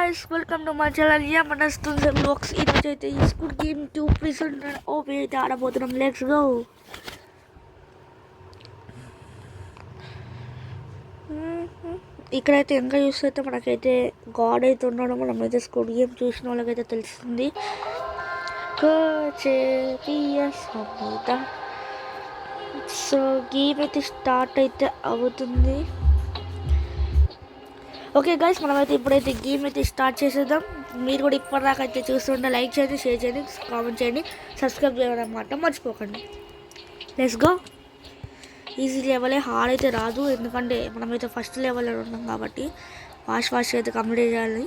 guys, welcome to my channel. Yeah, మన students blogs ఈరోజు అయితే ఈ స్కూల్ గేమ్ 2 ప్రెజెంట్ ఓపెన్ అయితే ఆడబోతున్నాం. Let's go. ఇక్కడైతే ఇంకా చూస్తే మనకైతే గాడ్ అయితే ఉన్నాడు. మనమైతే స్కూల్ గేమ్ చూసిన వాళ్ళకైతే తెలుస్తుంది. సో గేమ్ అయితే స్టార్ట్ అయితే అవుతుంది. ఓకే గైస్, మనమైతే ఇప్పుడైతే గేమ్ అయితే స్టార్ట్ చేసేద్దాం. మీరు కూడా ఇప్పటిదాకా అయితే చూస్తుంటే లైక్ చేయండి, షేర్ చేయండి, కామెంట్ చేయండి, సబ్స్క్రైబ్ చేయడం అన్నమాట మర్చిపోకండి. Let's go. ఈజీ లెవెలే, హార్డ్ అయితే రాదు, ఎందుకంటే మనమైతే ఫస్ట్ లెవెల్లో ఉన్నాం కాబట్టి ఫాస్ట్ అయితే కంప్లీట్ చేయాలి.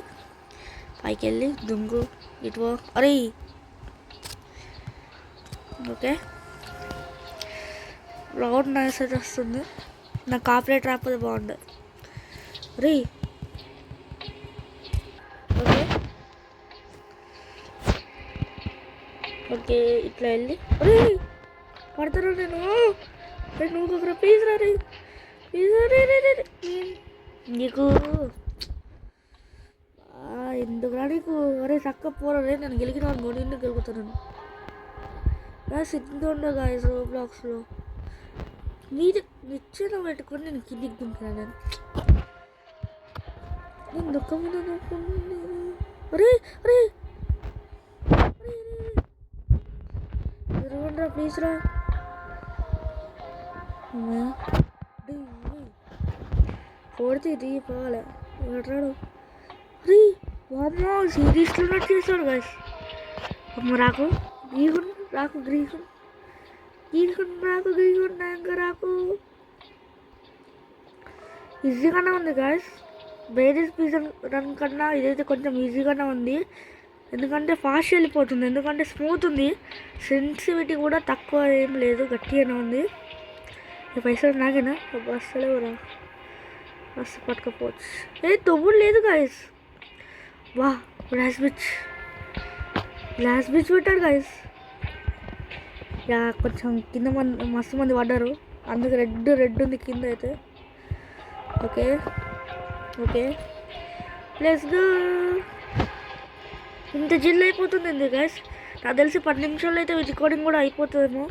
పైకి వెళ్ళి దుంగు ఇటు అరే. ఓకే, రౌండ్ నైస్ అయితే వస్తుంది. నాకు కాపరేట్ రాకపోతే బాగుండు. రీ ఓకే, ఇట్లా వెళ్ళి అరే పడతారు. నువ్వు ఒక ప్లీజ్ రా రే, నీకు ఎందుకురా నీకు. అరే చక్క పోరా రే, నేను గెలికిన వాళ్ళు నిన్ను గెలుగుతున్నాను. సిద్ధంగా గాయస్ బ్లాగ్స్లో మీరు నిచ్చెన పెట్టుకొని నేను కిందికి దింపుతాను. నేను దుఃఖం మీద అరే అరే రా ప్లీజ్ రా. పోడితే ఇది పోవాలి. ఎవరాడు రీ అమ్మ సిరీస్లో చేస్తాడు గాయస్. అమ్మ రాకు గీగుండు, రాకు గ్రీగుండు, రాకు గ్రీగుండు, ఇంకా రాకు. ఈజీగానే ఉంది గాయస్. వేరే సీజన్ రన్ కన్నా ఇదైతే కొంచెం ఈజీగానే ఉంది, ఎందుకంటే ఫాస్ట్ వెళ్ళిపోతుంది, ఎందుకంటే స్మూత్ ఉంది. సెన్సిటివిటీ కూడా తక్కువ ఏం లేదు, గట్టిగానే ఉంది. ఈ పైసలు నాకేనా బస్సులో రా, బస్సు పట్టుకపోవచ్చు. తొమ్మిది లేదు గాయస్. వా గ్లాస్ బ్రిడ్జ్ పెట్టాడు గాయస్. యా కొంచెం కింద మస్తు మంది పడ్డారు, అందుకే రెడ్ ఉంది కింద అయితే. Okay okay let's go. ఇంత జిల్ అయిపోతుంది గైస్. నాకు తెలిసి 10 నిమిషాల్లో అయితే రికార్డింగ్ కూడా అయిపోతుందేమో.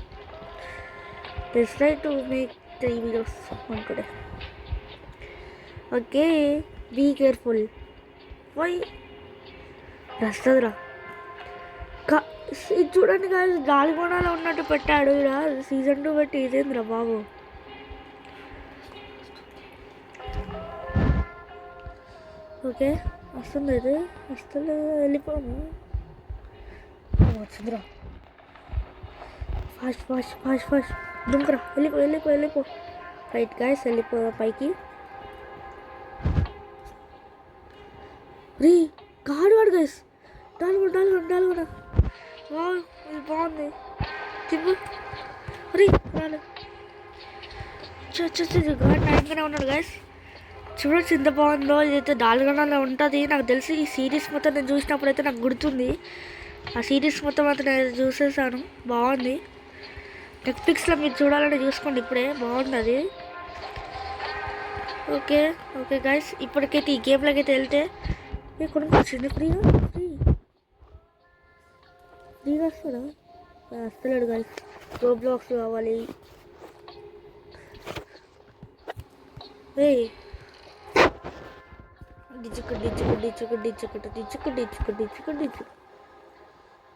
Just try to make 3 videos అనుకుంటే. Okay be careful. వై వస్తుందిరా. ఇది చూడండి గాయస్, గాలిగోణాలో ఉన్నట్టు పెట్టాడు ఇక్కడ. సీజన్ 2 పెట్టి ఇదేంద్రా బాబు. ఓకే వస్తుంది అయితే, వస్తుంది. వెళ్ళిపోము, వచ్చిందిరా. ఫాస్ట్ దుంకరా, వెళ్ళిపో. రైట్ గాయస్, వెళ్ళిపో పైకి. రీ గాడు గాయస్, డాల్గొండ ఇది బాగుంది. తిప్పు రీ రాలే. గాడు నయంగానే ఉన్నాడు గాయస్. చూడొచ్చు ఎంత బాగుందో. ఇదైతే డాల్గొండలో ఉంటుంది. నాకు తెలిసి ఈ సిరీస్ మొత్తం నేను చూసినప్పుడు అయితే నాకు గుర్తుంది. ఆ సిరీస్ మొత్తం అయితే నేను చూసేసాను, బాగుంది. నెట్ఫ్లిక్స్లో మీరు చూడాలంటే చూసుకోండి, ఇప్పుడే బాగుంది. ఓకే గాయస్, ఇప్పటికైతే ఈ గేమ్లోకి అయితే వెళ్తే కొనుక్కొచ్చింది ఫ్రీగా వస్తుందా? వస్తలేడు గాయస్. రోబ్లాక్స్ కావాలి.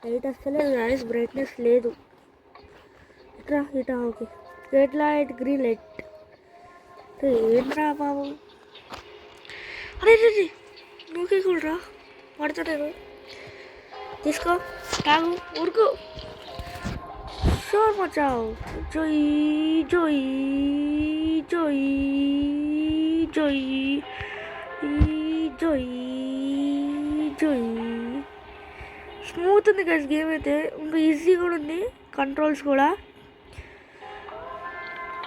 లైట్ వస్తలేదు గాయస్, బ్రైట్నెస్ లేదు. ఇట్లా okay. Red light, green light. ఏంట్రా బాబు. అరే నువ్వుకే కూడా పడతాడు. తీసుకో, తాగు, ఊరుకు. షోర్ మచావు. జోయి స్మూత్ ఉంది గైస్ గేమ్ అయితే. ఇంకా ఈజీ కూడా ఉంది, కంట్రోల్స్ కూడా.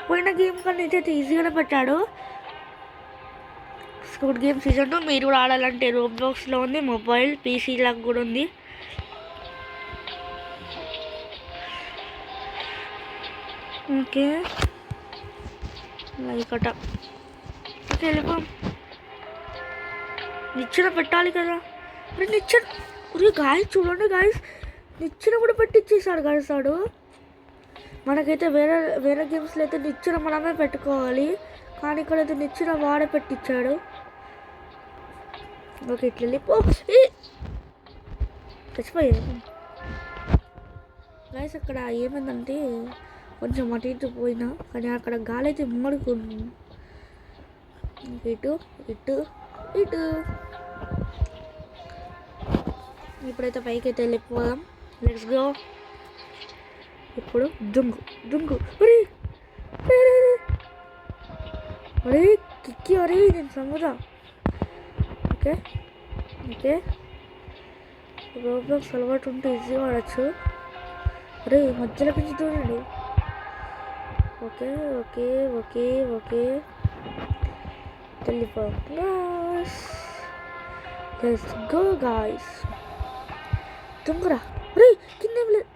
పోయిన గేమ్ కన్నా అయితే ఈజీగానే పెట్టాడు. స్కూడ్ గేమ్ సీజన్ 2 మీరు కూడా ఆడాలంటే రోబ్లాక్స్లో ఉంది, మొబైల్ పీసీ లాగా కూడా ఉంది. ఓకే లైక్ ఓకే వెళ్ళిపో. నిచ్చెన పెట్టాలి కదా. నిచ్చెన గాయస్ చూడండి గాయస్, నిచ్చెన కూడా పెట్టించేసాడు గాయస్ వాడు. మనకైతే వేరే వేరే గేమ్స్లో అయితే నిచ్చెన మనమే పెట్టుకోవాలి, కానీ ఇక్కడైతే నిచ్చెన వాడే పెట్టించాడు. ఓకే ఇట్లా వెళ్ళిపో, చచ్చిపోయాను గాయస్. అక్కడ ఏమైందంటే కొంచెం అటు ఇటు పోయినా, కానీ అక్కడ గాలి అయితే మడుకుంది. ఇటు ఇటు ఇటు ఇప్పుడైతే పైకి అయితే వెళ్ళిపోదాం. Let's go. ఇప్పుడు దుంగు దుంగు, అరే కిక్కి, అరే నేను సంగుదా. ఓకే ఓకే, రోబ్లాక్స్ అలవాటు ఉంటే ఈజీగా ఆడచ్చు. అరే మధ్యలో నుంచి చూడండి. ఓకే ఓకే ఓకే ఓకే, వెళ్ళిపోదాం. Let's go guys. దుంగురా, అరే కింద ఏం లేదు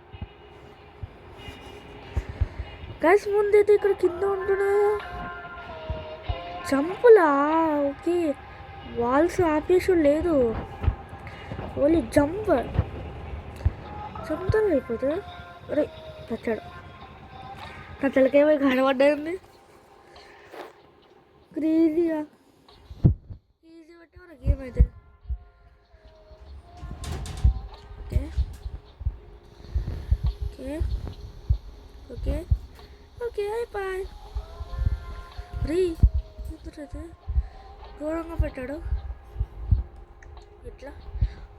గాయస్. ముందైతే ఇక్కడ కింద ఉంటున్నాయా జంపులా? ఓకే, వాల్స్ ఆపేసి లేదు, ఓన్లీ జంప్ జంప్తో అయిపోతుంది. అరే వచ్చాడు, నా తలకేమో కనబడ్డాయండి. క్రేజీగా ఈజీ బట్టి మన గేమ్ అయితే. ఓకే ఓకే ఓకే ఓకే అయిపోయి. రీ అయితే ఘోరంగా పెట్టాడు ఇట్లా.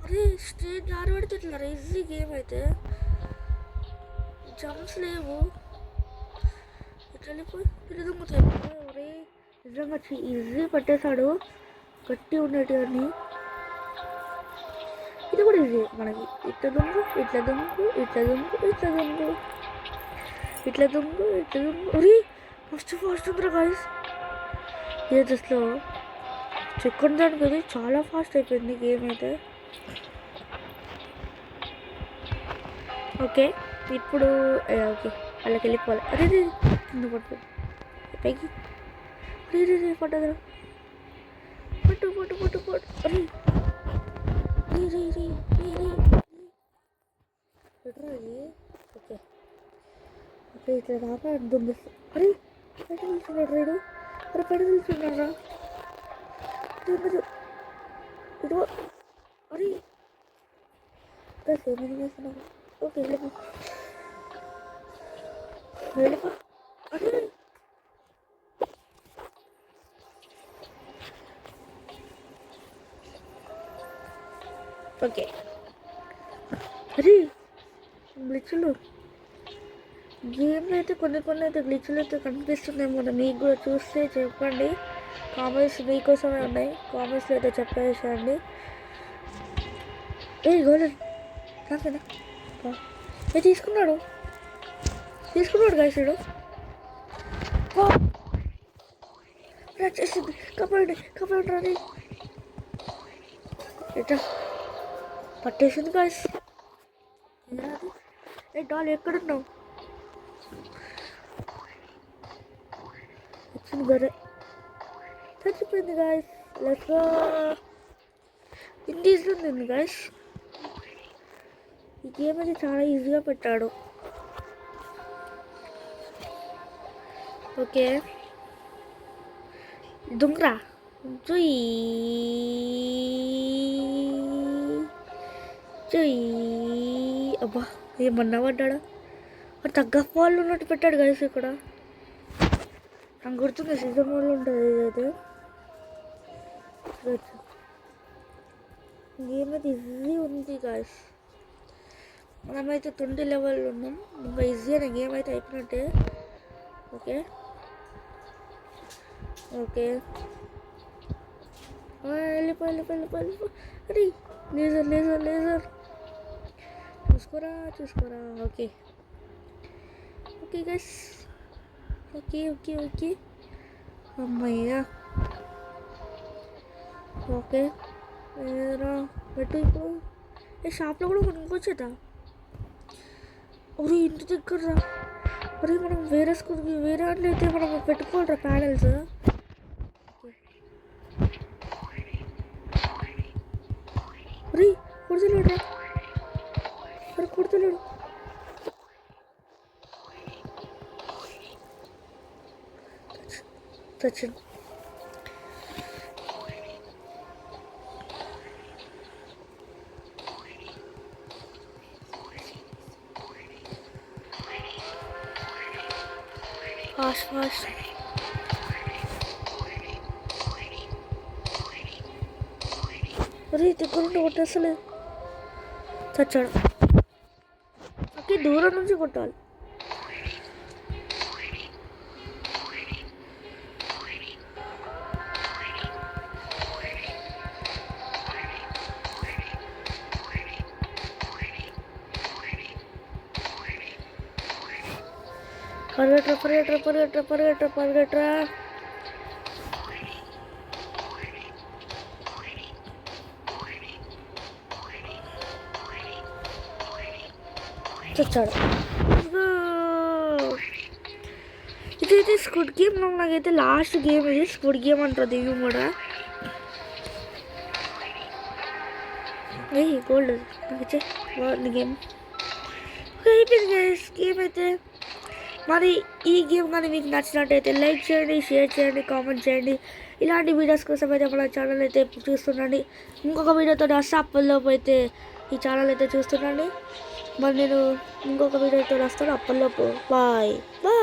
అరే స్ట్రేట్ దారి పడితే ఇట్లా ఈజీ గేమ్ అయితే, జంప్స్ లేవు. ఇట్లా వెళ్ళిపోయి ఇటు దుమ్ముతాయి. అరే నిజంగా ఈజీ పట్టేశాడు, గట్టి ఉండేటివన్నీ. ఇది కూడా ఈజీ మనకి. ఇట్లా దుమ్ము ఇట్లా దుమ్ము ఇట్లా దుమ్ము ఇట్లా దుమ్ము ఇట్లా దుమ్ము ఇట్లా దుమ్ము. అరే ఫస్ట్ ఫాస్ట్ ఉందిరా గాయస్. ఇది అసలు చెక్కని దానికి అది చాలా ఫాస్ట్ అయిపోయింది గేమ్ అయితే. ఓకే ఇప్పుడు ఓకే వాళ్ళకి వెళ్ళిపోవాలి. అరే కింద పడుతుంది పైకి. అరే రే పట్టదురా, పట్టు పట్టు పట్టు పట్టు. అరే రీ రీ రీ రీ రీ ఎట్రా అది. ఓకే ఓకే ఇట్లా రాక దుమ్మిస్తా. అరే బయట నిల్చున్నాడు రేడు. అరే బయట నిల్చున్నారా ఇదిగో. అరే ఏమైనా వేస్తున్నావు. ఓకే వెళ్ళిపో వెళ్ళిపో. అరే ఓకే. అరే గ్లిచ్లు గేమ్లో అయితే కొన్ని అయితే గ్లిచ్లు అయితే కనిపిస్తున్నాయి. మనం మీకు కూడా చూస్తే చెప్పండి. కామెంట్స్ మీకోసమే ఉన్నాయి, కామెంట్స్లో అయితే చెప్పేసండి. ఏ గోల్డెన్ నాకేనా ఏ తీసుకున్నాడు గాయసుడు. వచ్చేసింది కపడండి రాని ఎట్లా పట్టేసింది గాయస్. ఏ డాల్ ఎక్కడున్నావు? వచ్చింది గొర్రె, చచ్చిపోయింది గాయస్. లెట్స్ ఇండీస్లో ఉంది గాయస్. ఈ గేమ్ అయితే చాలా ఈజీగా పెట్టాడు. ఓకే దుంగ్రా జుయ్ జుయ్. అబ్బా ఏమన్నా పడ్డాడా? మరి తగ్గ వాళ్ళు ఉన్నట్టు పెట్టాడు గాయస్ ఇక్కడ. నాకు గుర్తుంది సీజన్ వాళ్ళు ఉంటుంది ఇదైతే. గేమ్ అయితే ఈజీ ఉంది గాయస్. మనమైతే 20 లెవెల్లో ఉన్నాం. ఇంకా ఈజీ అనే గేమ్ అయితే అయిపోయినట్టే. ఓకే ఓకే వెళ్ళిపో. అరే లేజర్ చూసుకోరా. Okay guys. ఓకే అమ్మయ్యా. ఓకే ఏరా పెట్టు ఇప్పుడు. ఏ షాప్లో కూడా కొనుక్కొచ్చేదా? అరే ఇంటి దగ్గర రా. అరే మనం వేరే అంటే అయితే మనం పెట్టుకోవాలరా ప్యానల్స్. అరే సచిన్. Fast fast. అరే దగ్గరుండి కొట్టేస్తలేదు. చచ్చాడు. ఓకే దూరం నుంచి కొట్టాలి. పరిగెట్రా పరిగెట్రా పరిగెట్రా పరిగెట్రా పరిగెట్రా. చచ్చాడు. ఇదైతే స్క్విడ్ గేమ్. నాకైతే లాస్ట్ గేమ్ ఇది స్క్విడ్ గేమ్ అంటారు దీన్ని కూడా. గోల్డ్ నాకు ఇచ్చే బాగుంది గేమ్. అయిపోయింది గైస్ గేమ్ అయితే. మరి ఈ గేమ్ కానీ మీకు నచ్చినట్టయితే లైక్ చేయండి, షేర్ చేయండి, కామెంట్ చేయండి. ఇలాంటి వీడియోస్ కోసం అయితే మన ఛానల్ అయితే చూస్తుండండి. ఇంకొక వీడియోతో వస్తే అప్పటిలోపు అయితే ఈ ఛానల్ అయితే చూస్తుండండి. మరి నేను ఇంకొక వీడియోతో వస్తాను. అప్పటిలోపు బాయ్ బాయ్.